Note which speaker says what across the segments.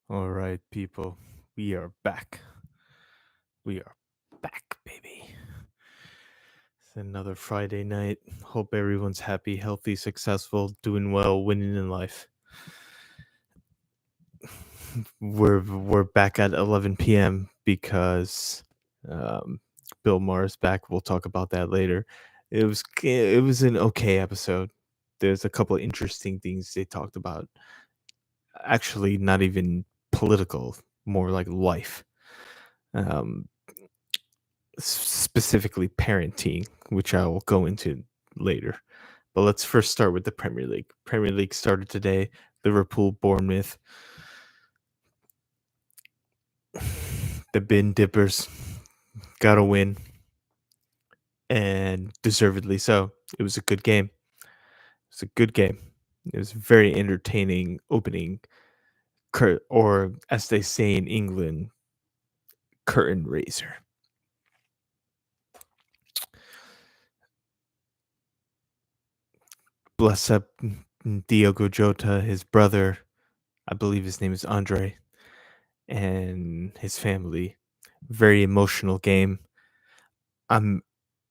Speaker 1: All right, people, we are back. We are back, baby. It's another Friday night. Hope everyone's happy, healthy, successful, doing well, winning in life. We're back at 11 p.m. because um, Bill Maher's back. We'll talk about that later. It was an okay episode. There's a couple of interesting things they talked about. Actually, not even political, more like life. Um, Specifically parenting, which I will go into later. But let's first start with the Premier League. Premier League started today. Liverpool, Bournemouth, the bin dippers got a win, and deservedly so. It was a good game. It was a good game. It was a very entertaining opening, or as they say in England, curtain raiser. Bless up Diogo Jota, his brother. I believe his name is Andre, and his family. Very emotional game. I'm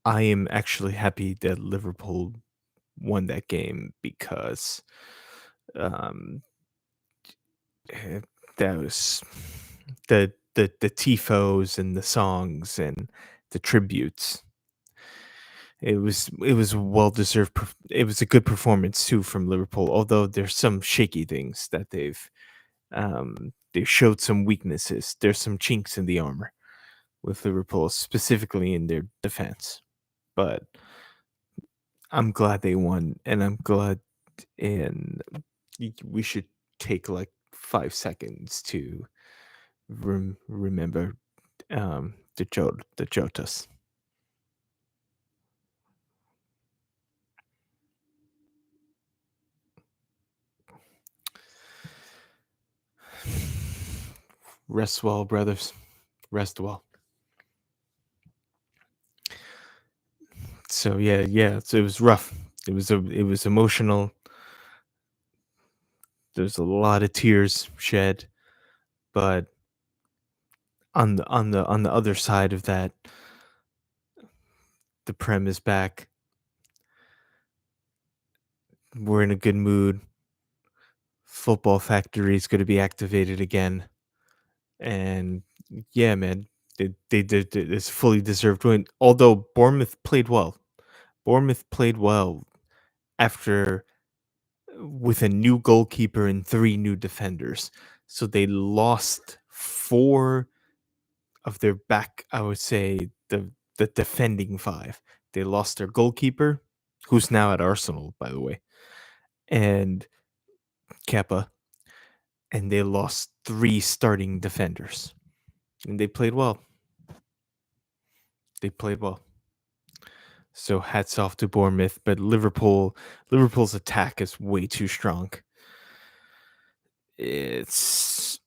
Speaker 1: I am actually happy that Liverpool won that game because um eh, that was the tifos and the songs and the tributes. It was well deserved. It was a good performance too from Liverpool. Although there's some shaky things that they showed some weaknesses. There's some chinks in the armor with Liverpool, specifically in their defense. But I'm glad they won, and I'm glad, and we should take like 5 seconds to remember the Jotas. Rest well, brothers. Rest well. So yeah. So it was rough. It was emotional. There's a lot of tears shed, but on the other side of that, the Prem is back. We're in a good mood. Football Factory is going to be activated again, and yeah, man, they did it's fully deserved win. Although Bournemouth played well after with a new goalkeeper and three new defenders, so they lost four of their back. I would say the defending five. They lost their goalkeeper, who's now at Arsenal, by the way, and Kepa, and they lost three starting defenders, and they played well. They played well. So hats off to Bournemouth, but Liverpool's attack is way too strong. It's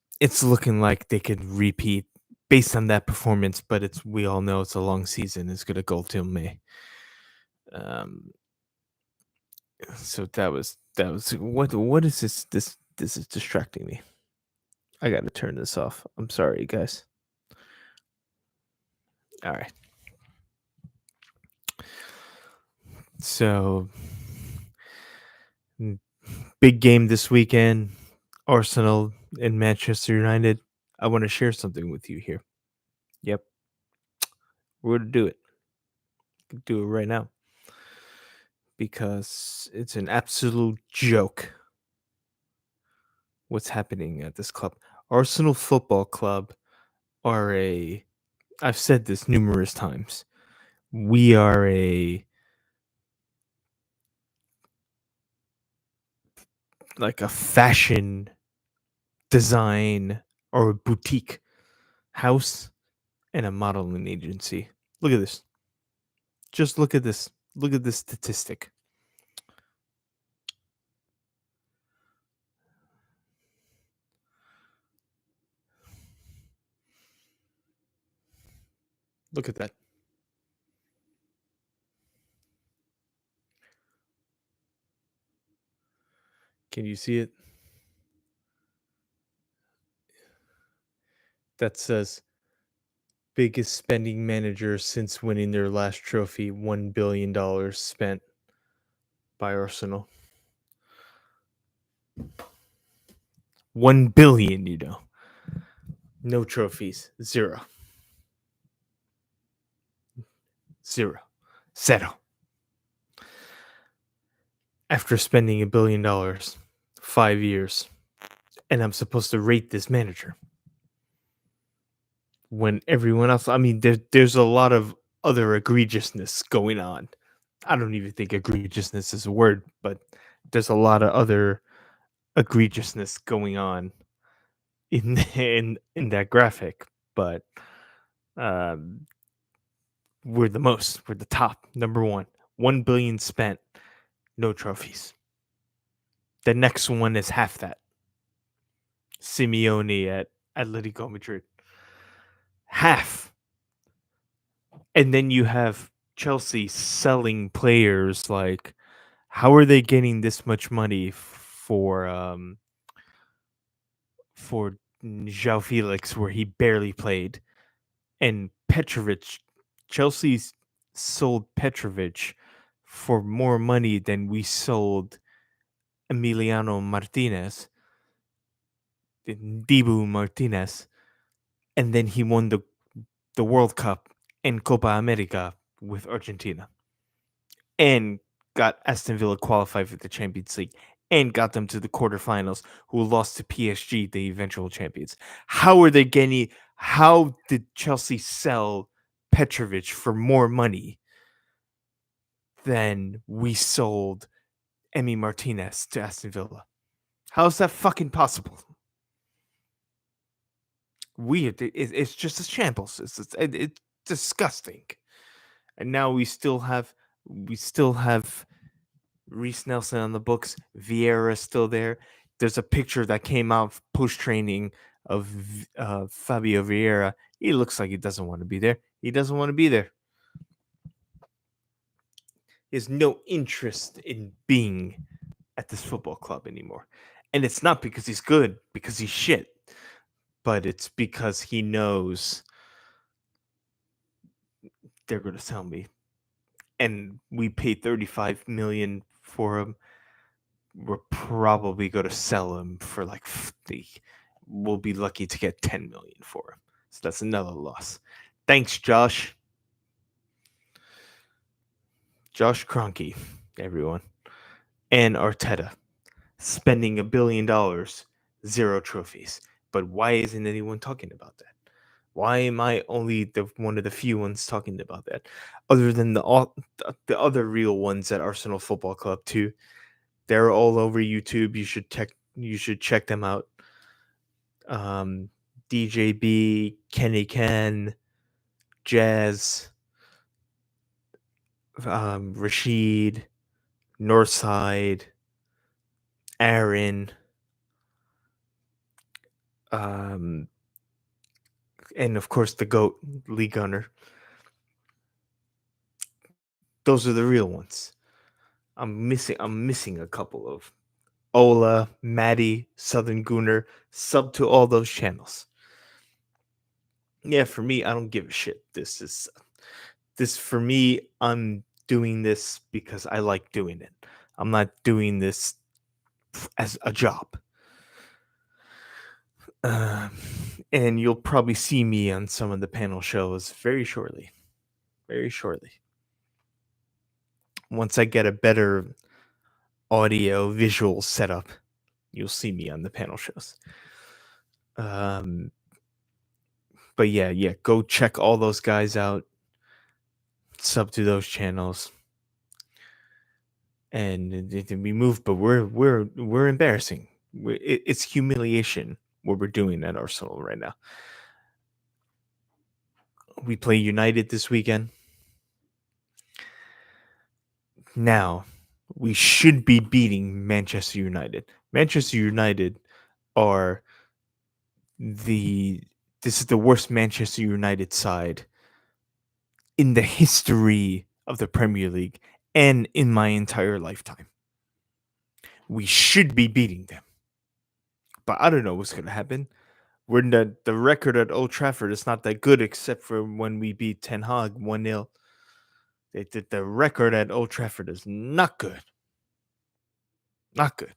Speaker 1: looking like they could repeat based on that performance, but it's we all know it's a long season. It's gonna go till May. Um, so that was what is this? This is distracting me. I got to turn this off. I'm sorry, guys. All right. So big game this weekend. Arsenal and Manchester United. I want to share something with you here. Yep, we're gonna do it. Do it right now because it's an absolute joke what's happening at this club. Arsenal Football Club are a I've said this numerous times. We are a fashion design or a boutique house and a modeling agency. Look at this. Just look at this. Look at this statistic. Look at that. Can you see it? that says biggest spending manager since winning their last trophy, $1 billion spent by Arsenal. 1 billion, No trophies. Zero. Zero. Zero. After spending $1 billion, 5 years, and I'm supposed to rate this manager when everyone else. I mean, there's a lot of other egregiousness going on. I don't even think egregiousness is a word, but there's a lot of other egregiousness going on in that graphic. But um, we're the most. We're the top. Number one. 1 billion spent. No trophies. The next one is half that. Simeone at Atletico Madrid. Half. And then you have Chelsea selling players. Like, how are they getting this much money for João Felix, where he barely played, and Petrovic? Chelsea's sold Petrovic for more money than we sold Emiliano Martinez, Dibu Martinez, and then he won the World Cup and Copa America with Argentina, and got Aston Villa qualified for the Champions League, and got them to the quarterfinals, who lost to PSG, the eventual champions. How are they getting? How did Chelsea sell Petrovic for more money than we sold Emi Martinez to Aston Villa? How is that fucking possible? Weird. It's just a shambles. It's disgusting. And now we still have Reese Nelson on the books. Vieira still there. There's a picture that came out post training of Fabio Vieira. He looks like he doesn't want to be there. He doesn't want to be there. He has no interest in being at this football club anymore. And it's not because he's good, because he's shit, but it's because he knows they're going to sell me. And we paid 35 million for him. We're probably going to sell him for like 50. We'll be lucky to get 10 million for him. So that's another loss. Thanks, Josh. Josh Kroenke, everyone. And Arteta spending $1 billion, zero trophies. But why isn't anyone talking about that? Why am I only one of the few ones talking about that? Other than the other real ones at Arsenal Football Club too. They're all over YouTube. You should check them out. DJB, Kenny Ken, Jazz, Rashid, Northside, Aaron, and of course the GOAT, Lee Gunner. Those are the real ones. I'm missing a couple of Ola, Maddie, Southern Gooner. Sub to all those channels. Yeah, for me, I don't give a shit. This for me. I'm doing this because I like doing it. I'm not doing this as a job. And you'll probably see me on some of the panel shows very shortly. Very shortly. Once I get a better audio visual setup, you'll see me on the panel shows. But yeah, go check all those guys out. Sub to those channels. And we move, but we're embarrassing. It's humiliation what we're doing at Arsenal right now. We play United this weekend. Now, we should be beating Manchester United. Manchester United are this is the worst Manchester United side in the history of the Premier League and in my entire lifetime. We should be beating them. But I don't know what's going to happen. We're the record at Old Trafford is not that good, except for when we beat Ten Hag 1-0. They did the record at Old Trafford is not good. Not good.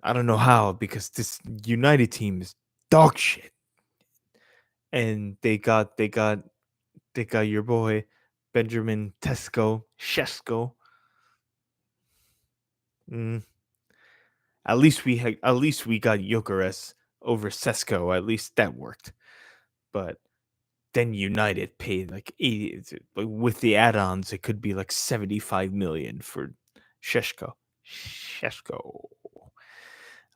Speaker 1: I don't know how, because this United team is dog shit. And they got your boy Benjamin Shesko. Mm. At least we got Gyökeres over Sesko. At least that worked. But then United paid like 80, like with the add-ons it could be like 75 million for Shesko.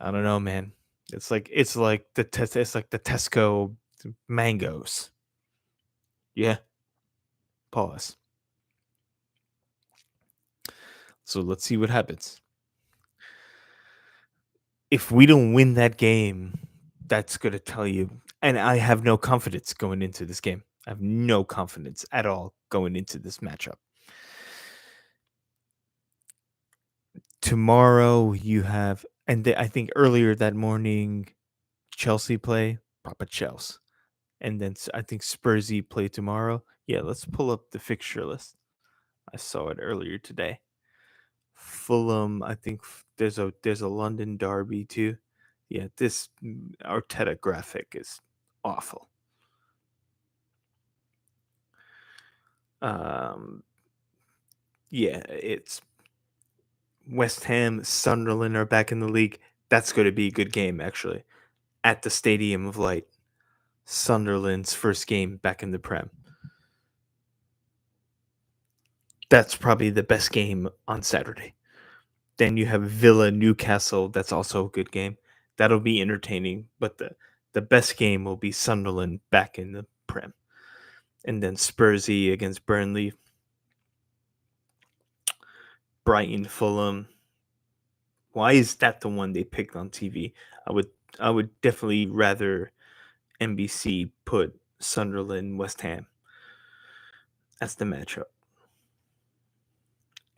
Speaker 1: I don't know, man. It's like the Tesco mangoes. Yeah, pause. So let's see what happens. If we don't win that game, that's going to tell you. And I have no confidence going into this game. I have no confidence at all going into this matchup. Tomorrow you have, and I think earlier that morning, Chelsea play, Papa Chelsea. And then I think Spursy play tomorrow. Yeah, let's pull up the fixture list. I saw it earlier today. Fulham, I think there's a London derby too. Yeah, this Arteta graphic is awful. Um, yeah, it's West Ham, Sunderland are back in the league. That's going to be a good game, actually. At the Stadium of Light, Sunderland's first game back in the Prem. That's probably the best game on Saturday. Then you have Villa Newcastle. That's also a good game. That'll be entertaining, but the best game will be Sunderland back in the Prem. And then Spursy against Burnley, Brighton, Fulham. Why is that the one they picked on TV? I would definitely rather NBC put Sunderland, West Ham. That's the matchup.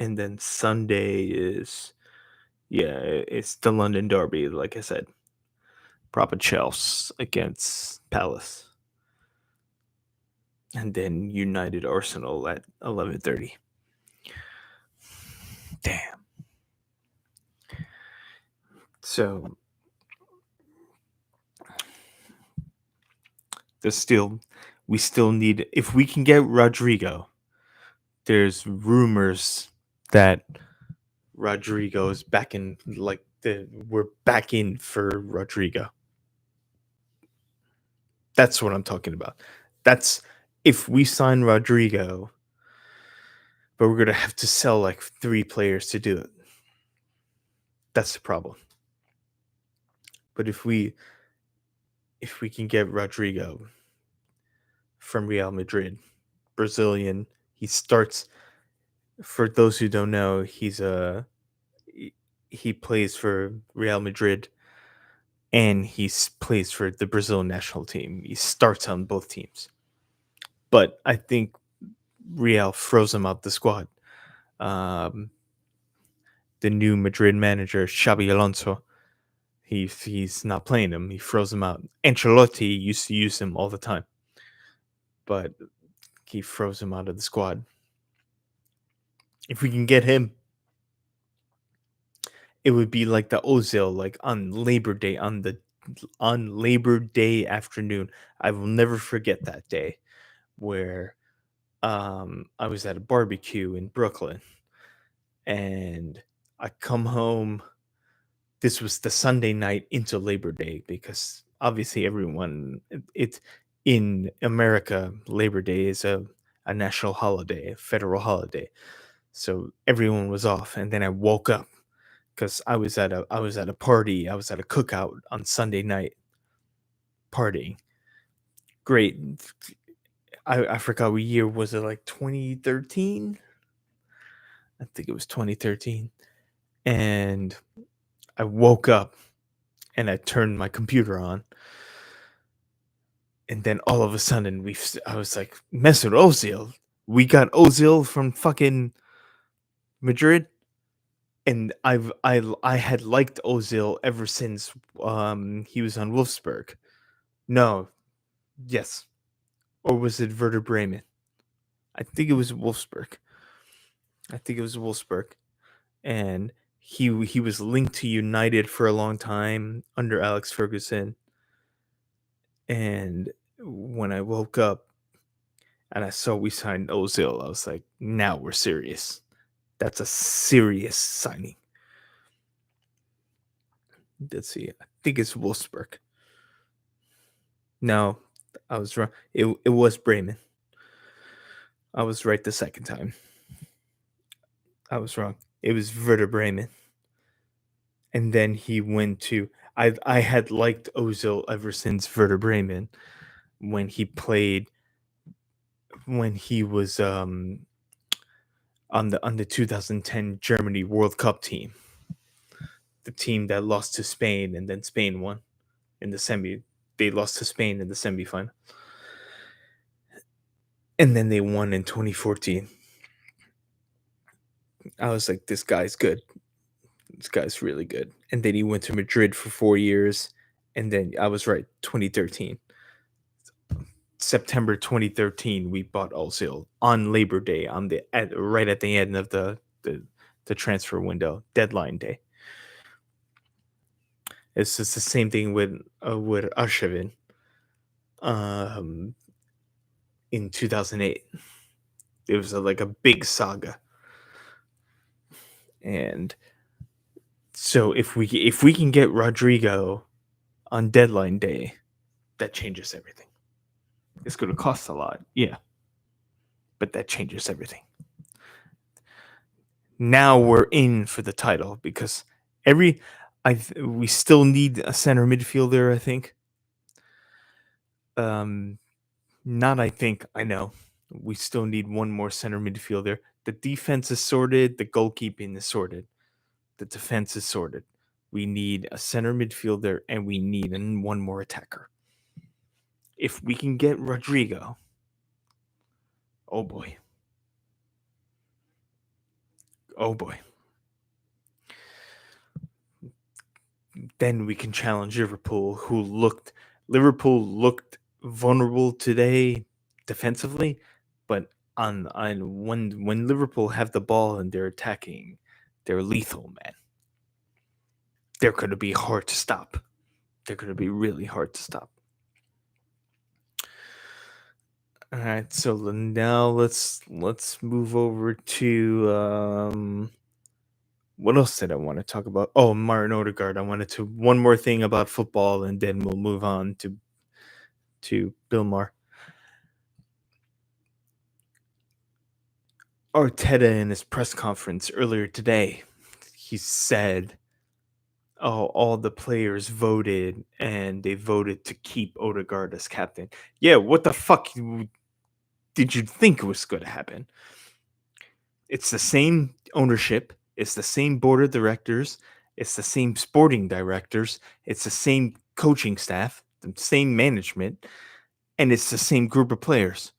Speaker 1: And then Sunday it's the London Derby, like I said. Proper Chelsea against Palace. And then United Arsenal at 11:30. Damn. So we still need, if we can get Rodrigo, there's rumors that Rodrigo is back in, we're back in for Rodrigo. That's what I'm talking about. That's if we sign Rodrigo, but we're gonna have to sell like 3 players to do it. That's the problem. But if we can get Rodrigo from Real Madrid, Brazilian, he starts. For those who don't know, he plays for Real Madrid, and he plays for the Brazil national team. He starts on both teams, but I think Real froze him out the squad. Um, the new Madrid manager, Xabi Alonso, he's not playing him. He froze him out. Ancelotti used to use him all the time, but he froze him out of the squad. If we can get him, it would be like the Ozil, like on Labor Day, on Labor Day afternoon. I will never forget that day where I was at a barbecue in Brooklyn, and I come home. This was the Sunday night into Labor Day, because obviously it's in America, Labor Day is a national holiday, a federal holiday. So everyone was off, and then I woke up because I was at a party. I was at a cookout on Sunday night, partying. Great. I forgot what year was it, like 2013? I think it was 2013. And I woke up and I turned my computer on. And then all of a sudden I was like, Mesut Ozil. We got Ozil from fucking Madrid. and I had liked Ozil ever since he was on Wolfsburg. No, yes, or was it Werder Bremen? I think it was Wolfsburg. I think it was Wolfsburg, and he was linked to United for a long time under Alex Ferguson. And when I woke up and I saw we signed Ozil, I was like, now we're serious. That's a serious signing. Let's see. I think it's Wolfsburg. No, I was wrong. It was Bremen. I was right the second time. I was wrong. It was Werder Bremen. And then he went to I had liked Ozil ever since Werder Bremen when he played when he was on the 2010 Germany World Cup team. The team that lost to Spain and then Spain won in the semi. They lost to Spain in the semifinal. And then they won in 2014. I was like, this guy's good. This guy's really good. And then he went to Madrid for 4 years. And then I was right, 2013. September 2013, we bought Ozil on Labor Day, right at the end of the transfer window, deadline day. It's just the same thing with Arshavin um, in 2008. It was like a big saga. And so if we can get Rodrigo on deadline day, that changes everything. It's going to cost a lot, yeah, but that changes everything. Now we're in for the title because we still need a center midfielder. I think. Not I think I know. We still need one more center midfielder. The defense is sorted. The goalkeeping is sorted. The defense is sorted. We need a center midfielder and we need one more attacker. If we can get Rodrigo, oh boy. Oh boy. Then we can challenge Liverpool, Liverpool looked vulnerable today defensively, but on when Liverpool have the ball and they're attacking, they're lethal, man. They're going to be hard to stop. They're going to be really hard to stop. All right, so now let's move over to what else did I want to talk about? Oh, Martin Odegaard. I wanted to one more thing about football, and then we'll move on to Bill Maher. Arteta in his press conference earlier today, he said, "Oh, all the players voted, and they voted to keep Odegaard as captain." Yeah, what the fuck did you think was going to happen? It's the same ownership. It's the same board of directors. It's the same sporting directors. It's the same coaching staff, the same management, and it's the same group of players.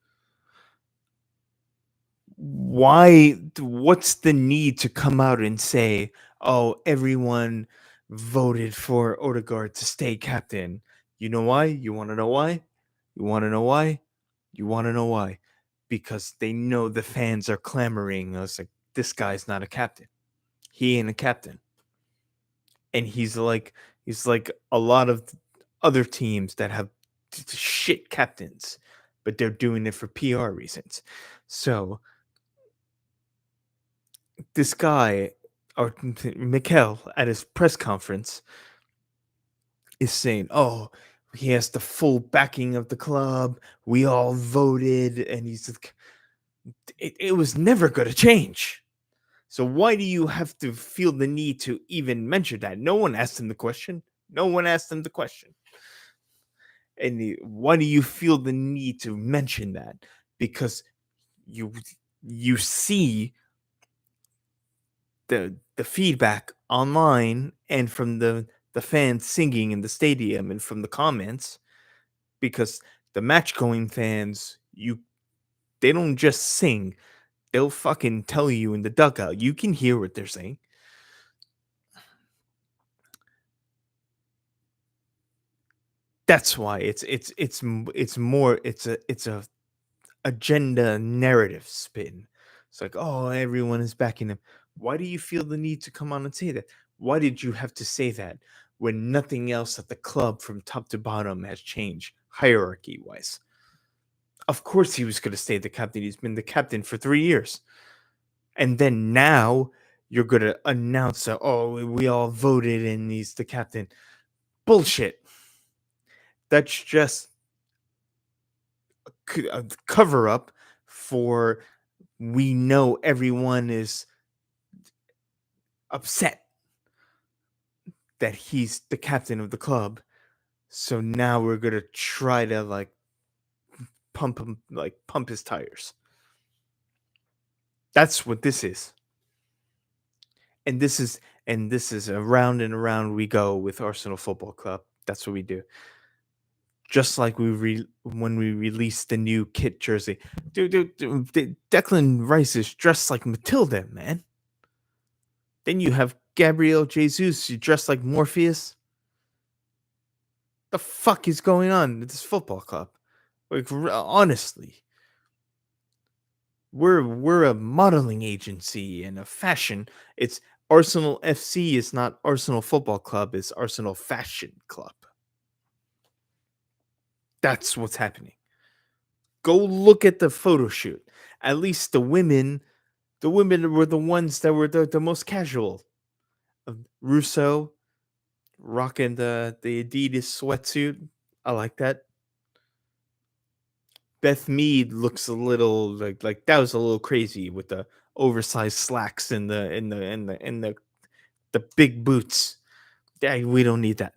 Speaker 1: What's the need to come out and say, oh, everyone voted for Odegaard to stay captain? You know why? You want to know why? You want to know why? You want to know why? Because they know the fans are clamoring. I was like, this guy's not a captain. He ain't a captain. And he's like a lot of other teams that have shit captains, but they're doing it for PR reasons. So this guy, or Mikel, at his press conference, is saying, "Oh, he has the full backing of the club. We all voted," and he's like, it was never going to change. So why do you have to feel the need to even mention that? No one asked him the question. No one asked him the question. And why do you feel the need to mention that? Because you see the feedback online and from the fans singing in the stadium and from the comments, because the match going fans, they don't just sing, they'll fucking tell you in the dugout. You can hear what they're saying. That's why it's more it's a agenda narrative spin. It's like, oh, everyone is backing him. Why do you feel the need to come on and say that? Why did you have to say that when nothing else at the club from top to bottom has changed hierarchy wise? Of course he was going to stay the captain. He's been the captain for 3 years. And then now you're going to announce that, oh, we all voted and he's the captain. Bullshit. That's just a cover up for we know everyone is upset that he's the captain of the club. So now we're going to try to like pump his tires. That's what this is. And this is around and around we go with Arsenal Football Club. That's what we do. Just like when we released the new kit jersey, dude, Declan Rice is dressed like Matilda, man. Then you have Gabriel Jesus, you dressed like Morpheus. The fuck is going on with this football club? Like, honestly, we're a modeling agency and a fashion. It's Arsenal FC is not Arsenal Football Club. It's Arsenal Fashion Club. That's what's happening. Go look at the photo shoot. At least the women were the ones that were the most casual. Russo rocking the Adidas sweatsuit. I like that. Beth Mead looks a little like that was a little crazy with the oversized slacks and the big boots. Yeah, we don't need that.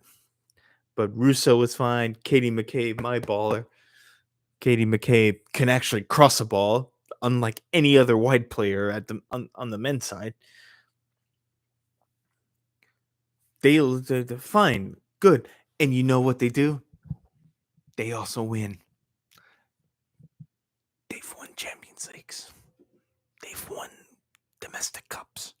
Speaker 1: But Russo was fine. Katie McCabe, my baller. Katie McCabe can actually cross a ball, unlike any other wide player at on the men's side. They're fine, good, and you know what they do? They also win. They've won Champions Leagues. They've won domestic cups.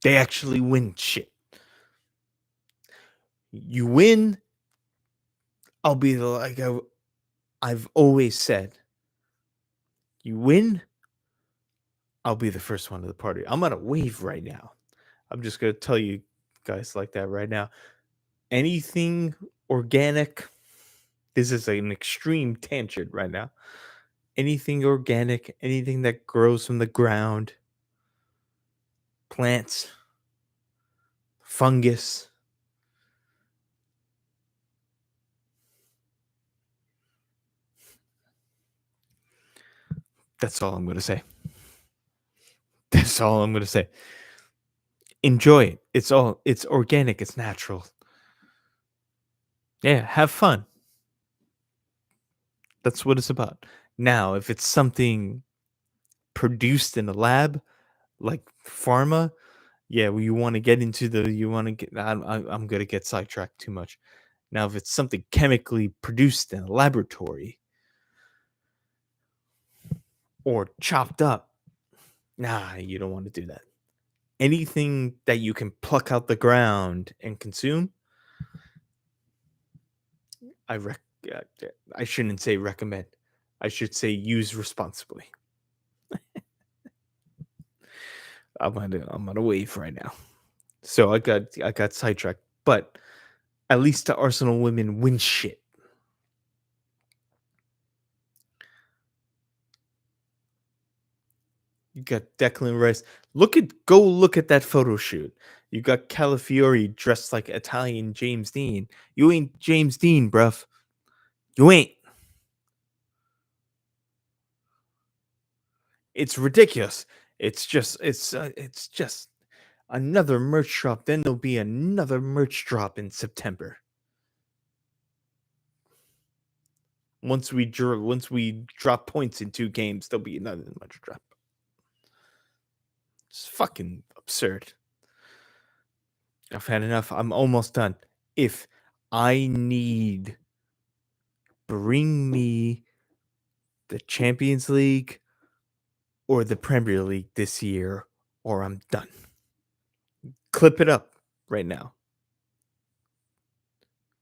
Speaker 1: They actually win shit. You win, I'll be I've always said. You win, I'll be the first one to the party. I'm on a wave right now. I'm just gonna tell you guys like that right now. Anything organic, this is an extreme tangent right now. Anything organic, anything that grows from the ground, plants, fungus. That's all I'm gonna say. That's all I'm gonna say. Enjoy it. It's organic, it's natural. Yeah, have fun. That's what it's about. Now, if it's something produced in a lab, like pharma, yeah, well, you want to get into the, you want to get, I'm going to get sidetracked too much. Now, if it's something chemically produced in a laboratory or chopped up, nah, you don't want to do that. Anything that you can pluck out the ground and consume, I I shouldn't say recommend. I should say use responsibly. I'm on a wave right now. So I got sidetracked. But at least the Arsenal women win shit. You got Declan Rice. Go look at that photo shoot. You got Calafiori dressed like Italian James Dean. You ain't James Dean, bruv. You ain't. It's ridiculous. It's just another merch drop. Then there'll be another merch drop in September. Once we drop points in 2 games, there'll be another merch drop. It's fucking absurd. I've had enough. I'm almost done. If I need, bring me the Champions League or the Premier League this year, or I'm done. Clip it up right now.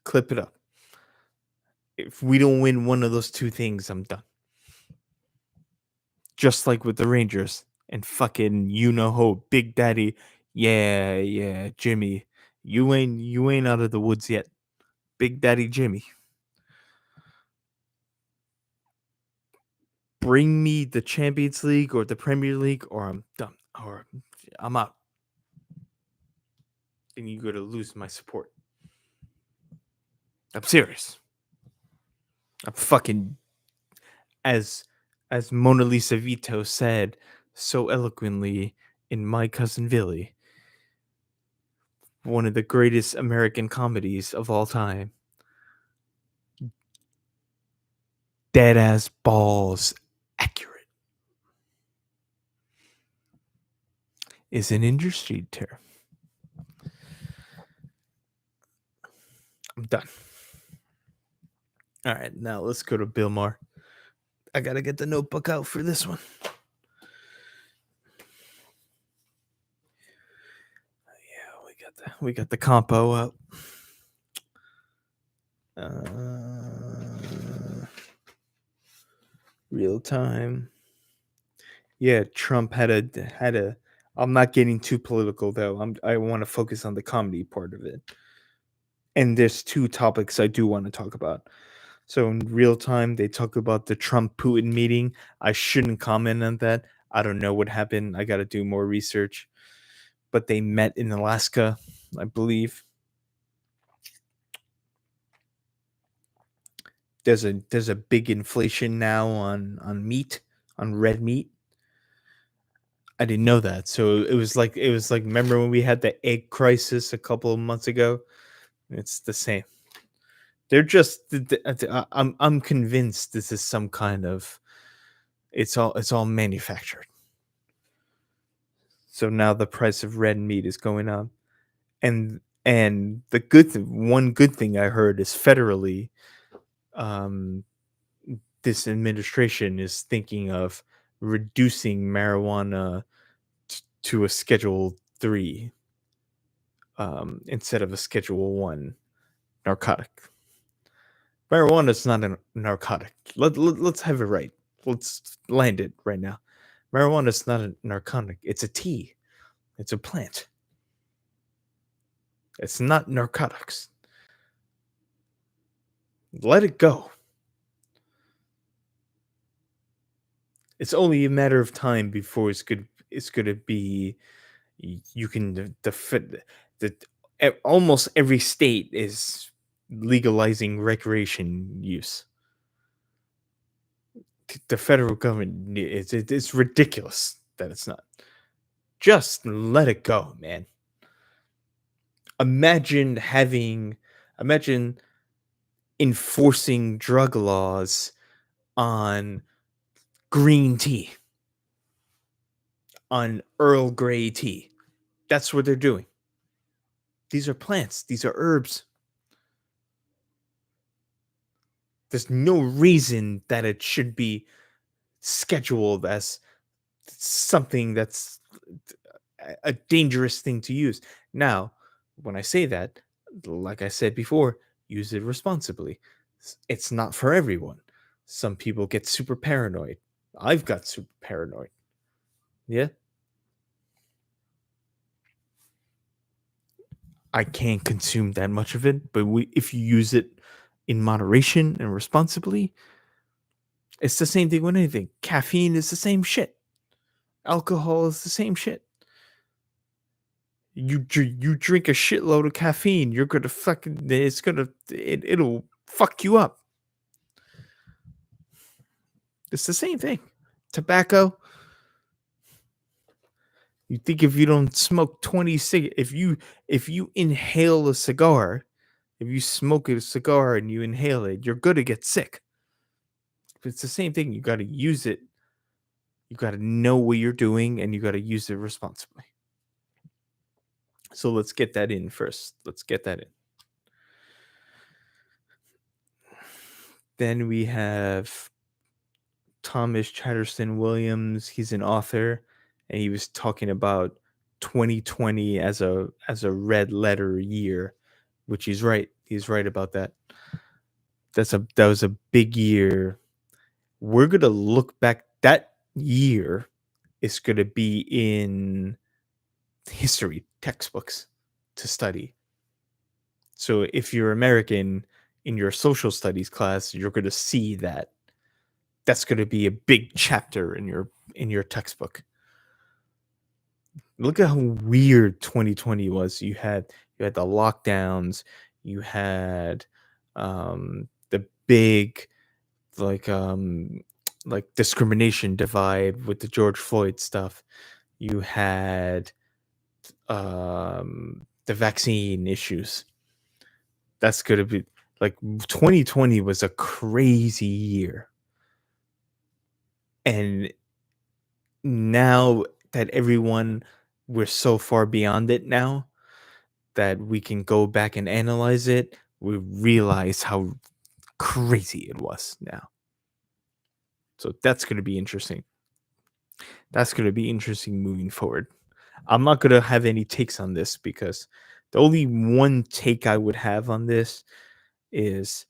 Speaker 1: Clip it up. If we don't win one of those two things, I'm done. Just like with the Rangers and fucking you know who, Big Daddy. Yeah, Jimmy. You ain't out of the woods yet. Big Daddy Jimmy. Bring me the Champions League or the Premier League, or I'm done. Or I'm out. And you're gonna lose my support. I'm serious. I'm fucking as Mona Lisa Vito said so eloquently in My Cousin Billy, one of the greatest American comedies of all time. Dead ass balls accurate. Is an industry term. I'm done. All right, now let's go to Bill Maher. I gotta get the notebook out for this one. Yeah, we got the compo up. Real time. Yeah, Trump had a. I'm not getting too political though. I want to focus on the comedy part of it. And there's two topics I do want to talk about. So in real time, they talk about the Trump Putin meeting. I shouldn't comment on that. I don't know what happened. I got to do more research. But they met in Alaska, I believe. There's a big inflation now on meat, on red meat. I didn't know that. So it was like remember when we had the egg crisis a couple of months ago? It's the same. They're just I'm convinced this is some kind of it's all manufactured. So now the price of red meat is going up. And the one good thing I heard is federally um this administration is thinking of reducing marijuana to a schedule 3 instead of a schedule 1 narcotic. Marijuana is not a narcotic. Let's have it right. Let's land it right now. Marijuana is not a narcotic. It's a tea. It's a plant. It's not narcotics. Let it go. It's only a matter of time before it's gonna be. You can almost every state is legalizing recreation use. The federal government, it's ridiculous that it's not. Just let it go, man. Imagine enforcing drug laws on green tea, on Earl Grey tea. That's what they're doing. These are plants, these are herbs. There's no reason that it should be scheduled as something that's a dangerous thing to use. Now, when I say that, like I said before, use it responsibly. It's not for everyone. Some people get super paranoid. I've got super paranoid. Yeah. I can't consume that much of it, but if you use it in moderation and responsibly, it's the same thing with anything. Caffeine is the same shit. Alcohol is the same shit. You drink a shitload of caffeine, you're gonna it'll fuck you up. It's the same thing. Tobacco. You think if you don't smoke 20 if you inhale a cigar, if you smoke a cigar and you inhale it, you're gonna get sick. It's the same thing. You got to use it. You got to know what you're doing, and you got to use it responsibly. So let's get that in first. Let's get that in. Then we have Thomas Chatterton Williams. He's an author, and he was talking about 2020 as a red letter year, which he's right. He's right about that. That was a big year. We're gonna look back. That year is gonna be in history textbooks to study. So if you're American in your social studies class, you're gonna see that. That's gonna be a big chapter in your textbook. Look at how weird 2020 was. You had the lockdowns, you had the big like um like discrimination divide with the George Floyd stuff. You had the vaccine issues. That's going to be like 2020 was a crazy year. And now that we're so far beyond it now that we can go back and analyze it, we realize how crazy it was now. So that's going to be interesting. That's going to be interesting moving forward. I'm not going to have any takes on this because the only one take I would have on this is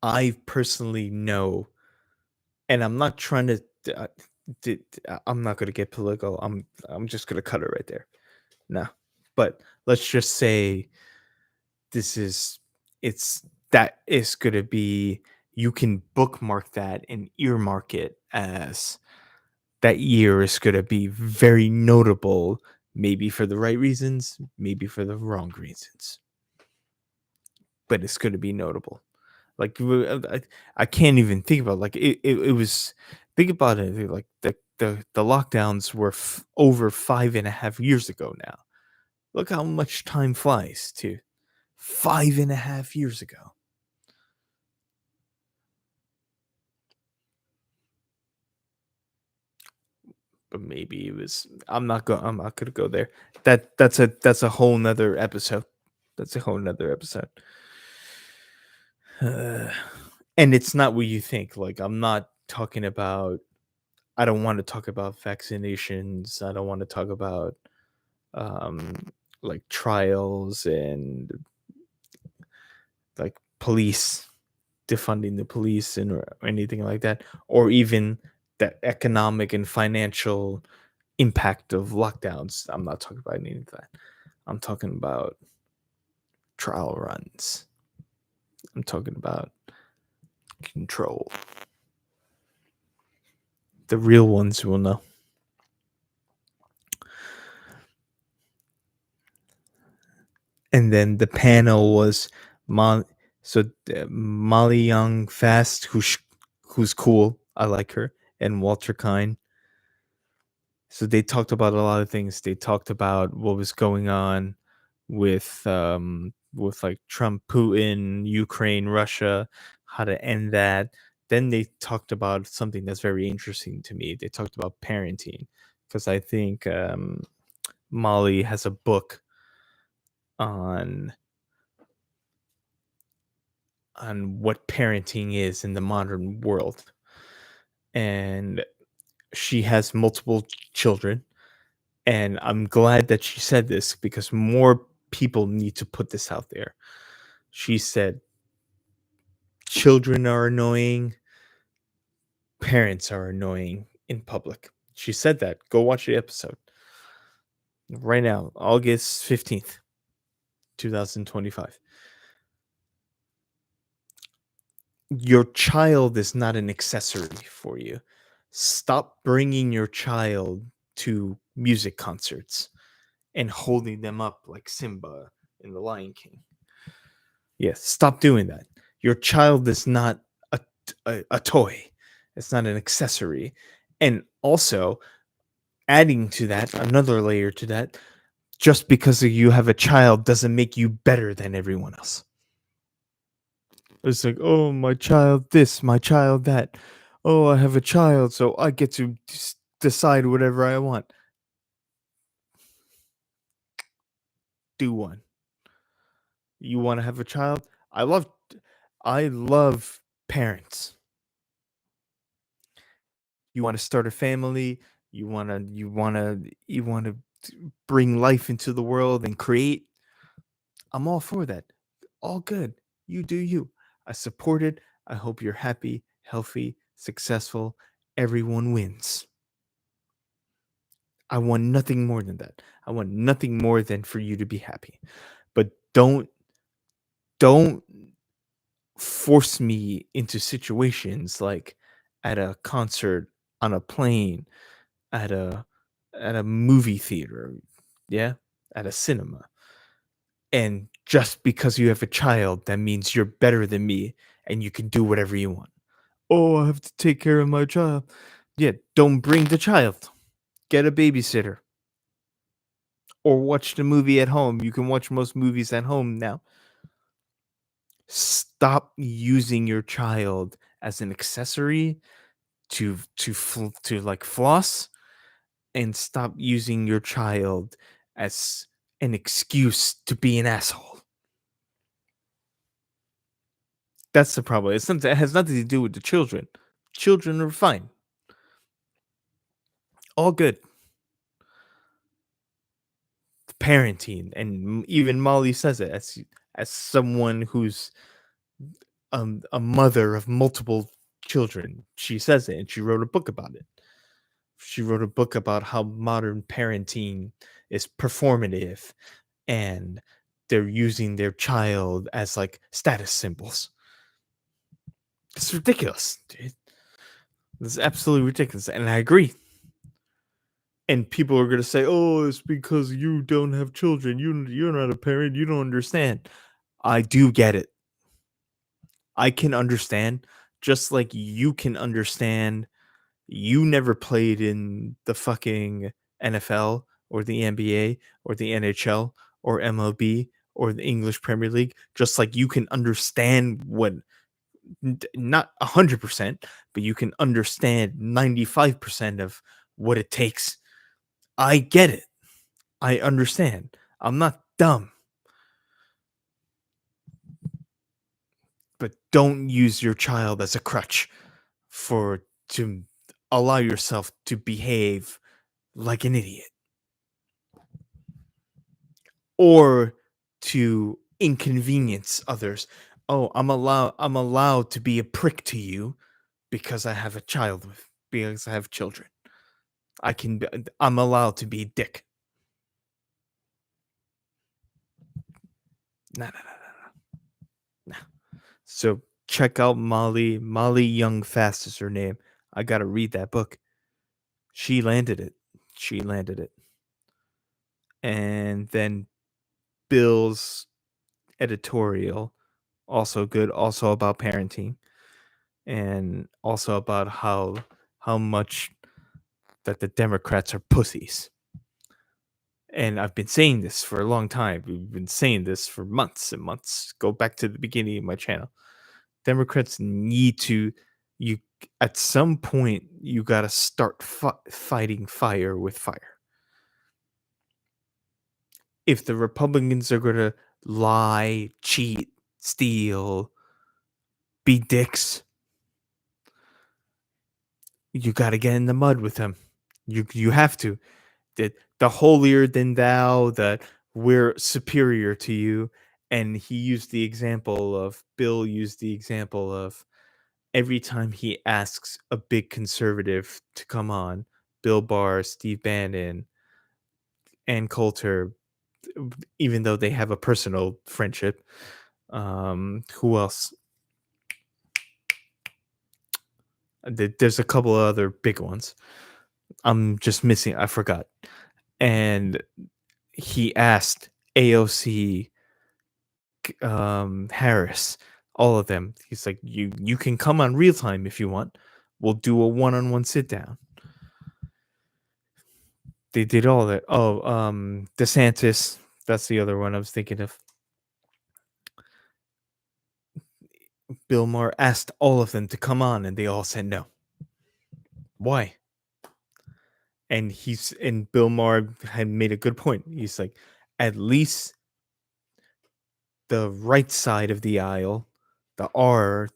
Speaker 1: I personally know, and I'm not trying to. I'm not going to get political. I'm just going to cut it right there. No, but let's just say this is it's that is going to be, you can bookmark that and earmark it as that year is going to be very notable, maybe for the right reasons, maybe for the wrong reasons, but it's going to be notable. Like I can't even think about, like it was, think about it, like the lockdowns were over 5.5 years ago now. Look how much time flies to 5.5 years ago. But maybe it was, I'm not gonna go there. That's a whole nother episode. That's a whole nother episode. Uh, and it's not what you think. Like, I'm not talking about, I don't want to talk about vaccinations. I don't want to talk about um like trials and like police, defunding the police and or anything like that, or even the economic and financial impact of lockdowns. I'm not talking about any of that. I'm talking about trial runs. I'm talking about control. The real ones will know. And then the panel was Molly Young Fast, who's cool. I like her, and Walter Kine. So they talked about a lot of things. They talked about what was going on with like Trump, Putin, Ukraine, Russia, how to end that. Then they talked about something that's very interesting to me. They talked about parenting, because I think Molly has a book on what parenting is in the modern world, and she has multiple children. And I'm glad that she said this because more people need to put this out there. She said children are annoying, parents are annoying in public. She said that. Go watch the episode right now, August 15th, 2025. Your child is not an accessory for you. Stop bringing your child to music concerts and holding them up like Simba in The Lion King. Yes, stop doing that. Your child is not a toy. It's not an accessory. And also, adding to that, another layer to that, just because you have a child doesn't make you better than everyone else. It's like, oh, my child this, my child that. Oh, I have a child, so I get to decide whatever I want. Do one. You want to have a child? I love Parents, you want to start a family, you want to bring life into the world and create. I'm all for that. All good. You do you. I support it. I hope you're happy, healthy, successful. Everyone wins. I want nothing more than that. I want nothing more than for you to be happy. But don't force me into situations like at a concert, on a plane, at a movie theater, yeah, at a cinema. And just because you have a child, that means you're better than me and you can do whatever you want. Oh, I have to take care of my child. Yeah, don't bring the child. Get a babysitter or watch the movie at home. You can watch most movies at home now. Stop using your child as an accessory to like floss, and stop using your child as an excuse to be an asshole. That's the problem. It's something it has nothing to do with the children. Children are fine. All good. Parenting, and even Molly says it as someone who's a mother of multiple children. She says it, and she wrote a book about it. She wrote a book about how modern parenting is performative, and they're using their child as like status symbols. It's ridiculous, dude. It's absolutely ridiculous, and I agree. And people are gonna say, "Oh, it's because you don't have children. You're not a parent. You don't understand." I do get it. I can understand, just like you can understand. You never played in the fucking NFL or the NBA or the NHL or MLB or the English Premier League. Just like you can understand what, not 100%, but you can understand 95% of what it takes. I get it. I understand. I'm not dumb. But don't use your child as a crutch for to allow yourself to behave like an idiot, or to inconvenience others. Oh, I'm allowed to be a prick to you because I have a child with because I have children. I'm allowed to be a dick. No, no, no, no, no. So check out Molly Young Fast is her name. I got to read that book. She landed it. She landed it. And then Bill's editorial, also good, also about parenting, and also about how much that the Democrats are pussies. And I've been saying this for a long time. We've been saying this for months and months. Go back to the beginning of my channel. Democrats need to, you at some point you got to start fighting fire with fire. If the Republicans are going to lie, cheat, steal, be dicks, you got to get in the mud with them. You have to. The holier than thou, that we're superior to you. And Bill used the example of every time he asks a big conservative to come on, Bill Barr, Steve Bannon, and Coulter, even though they have a personal friendship. Who else? There's a couple of other big ones. I'm just missing. I forgot. And he asked AOC, Harris, all of them. He's like, you can come on real time if you want. We'll do a one-on-one sit down. They did all that. Oh, DeSantis. That's the other one I was thinking of. Bill Maher asked all of them to come on, and they all said no. Why? And Bill Maher had made a good point. He's like, at least the right side of the aisle, the R,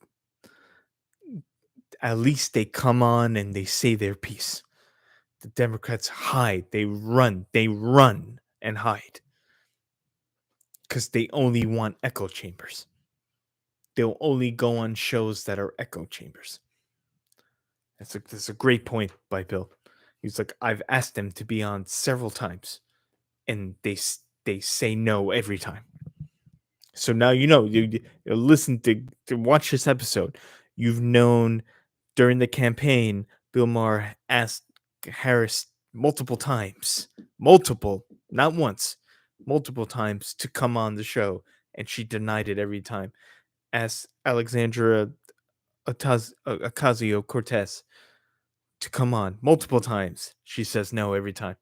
Speaker 1: At least they come on and they say their piece. The Democrats hide. They run and hide because they only want echo chambers. They'll only go on shows that are echo chambers. That's a great point by Bill. He's like, I've asked them to be on several times, and they say no every time. So now you know you listen to watch this episode. You've known during the campaign, Bill Maher asked Harris multiple, not once, multiple times to come on the show, and she denied it every time. Asked Alexandra Ocasio Cortez to come on multiple times. She says no every time.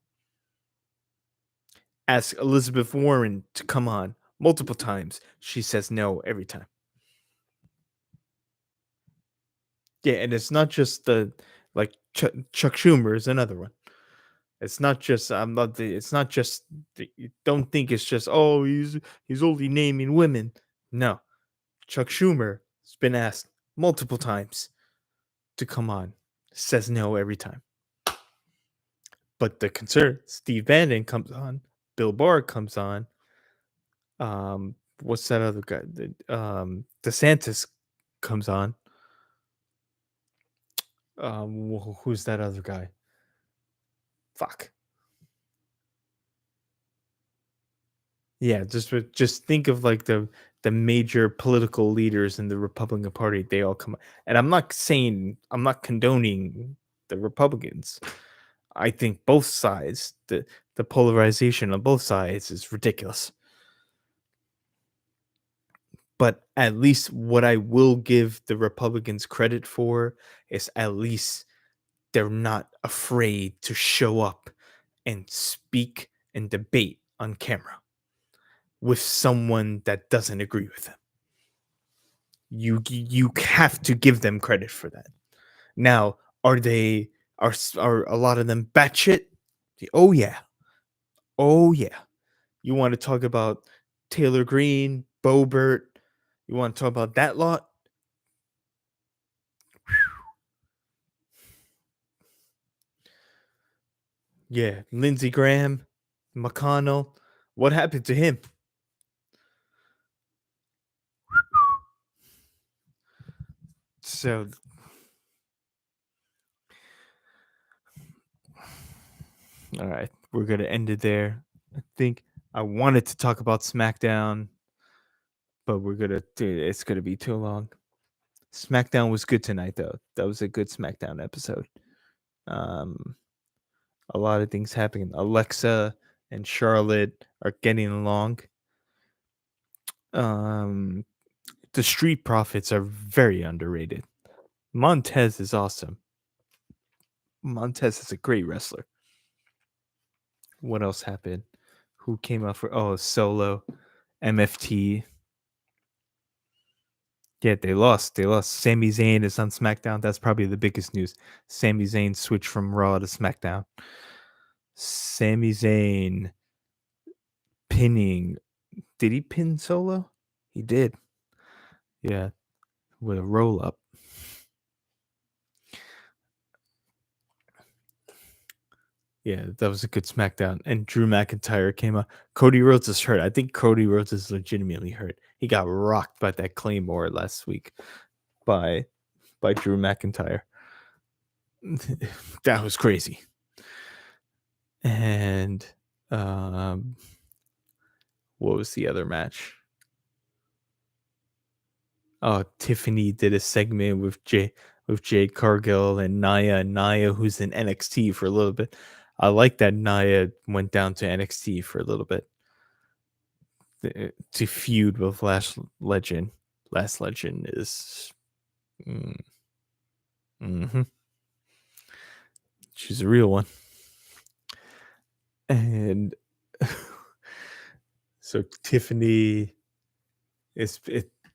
Speaker 1: Ask Elizabeth Warren to come on multiple times. She says no every time. Yeah, and it's not just the like Chuck Schumer is another one. It's not just I'm not the. It's not just you don't think it's just oh he's only naming women. No, Chuck Schumer has been asked multiple times to come on, says no every time. But the concern, Steve Bannon comes on, Bill Barr comes on. What's that other guy? DeSantis comes on. Who's that other guy? Fuck. Yeah, just think of like the major political leaders in the Republican Party. They all come, and I'm not condoning the Republicans. I think both sides, the polarization on both sides is ridiculous. But at least what I will give the Republicans credit for is at least they're not afraid to show up and speak and debate on camera with someone that doesn't agree with them. You have to give them credit for that. Now, are a lot of them batshit? Oh yeah, oh yeah. You want to talk about Taylor Green, Bobert? You want to talk about that lot? Yeah, Lindsey Graham, McConnell. What happened to him? So, all right, we're gonna end it there. I think I wanted to talk about SmackDown, but it's gonna be too long. SmackDown was good tonight, though. That was a good SmackDown episode. Um, a lot of things happening. Alexa and Charlotte are getting along. Um, the Street Profits are very underrated. Montez is awesome. Montez is a great wrestler. What else happened? Who came out for Solo, MFT. Yeah, they lost. They lost. Sami Zayn is on SmackDown. That's probably the biggest news. Sami Zayn switched from Raw to SmackDown. Sami Zayn pinning. Did he pin Solo? He did. Yeah, with a roll up. Yeah, that was a good SmackDown. And Drew McIntyre came out. Cody Rhodes is hurt. I think Cody Rhodes is legitimately hurt. He got rocked by that Claymore last week by Drew McIntyre. That was crazy. And what was the other match? Oh, Tiffany did a segment with Jade Cargill and Nia, who's in NXT for a little bit. I like that Nia went down to NXT for a little bit to feud with Last Legend. Last Legend is, she's a real one, and so Tiffany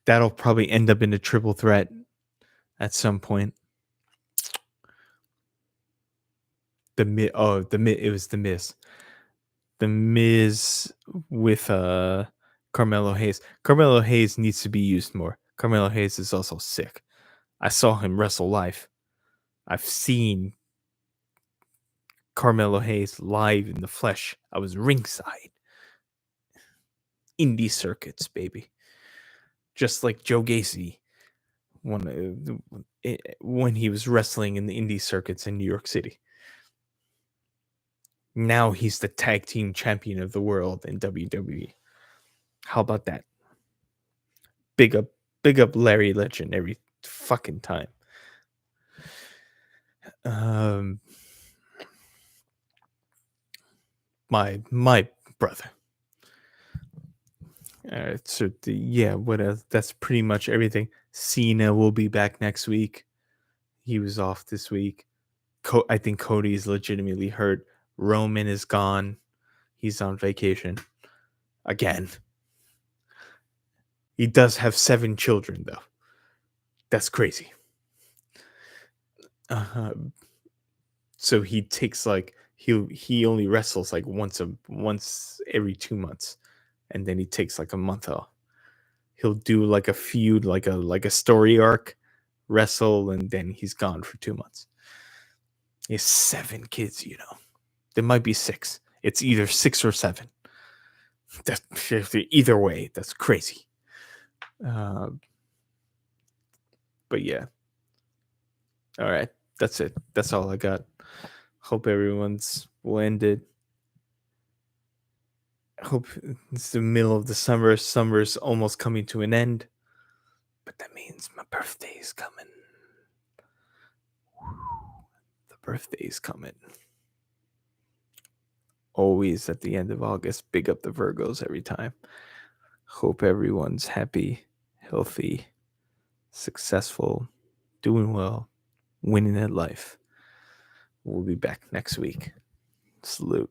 Speaker 1: that'll probably end up in a triple threat at some point. It was the Miz. The Miz with Carmelo Hayes. Carmelo Hayes needs to be used more. Carmelo Hayes is also sick. I saw him wrestle live. I've seen Carmelo Hayes live in the flesh. I was ringside. Indie circuits, baby. Just like Joe Gacy when he was wrestling in the indie circuits in New York City. Now he's the tag team champion of the world in WWE. How about that? Big up, big up Larry Legend every fucking time. My brother. So what else? That's pretty much everything. Cena will be back next week. He was off this week. I think Cody is legitimately hurt. Roman is gone. He's on vacation again. He does have 7 children though. That's crazy. So he takes like he only wrestles like once every 2 months, and then he takes like a month off. He'll do like a feud, like a story arc, wrestle, and then he's gone for 2 months. He has 7 kids, you know. There might be 6. It's either 6 or 7. Either way, that's crazy. But yeah. All right. That's it. That's all I got. Hope everyone's ended. Hope it's the middle of the summer. Summer's almost coming to an end. But that means my birthday is coming. The birthday is coming. Always at the end of August. Big up the Virgos every time. Hope everyone's happy, healthy, successful, doing well, winning at life. We'll be back next week. Salute.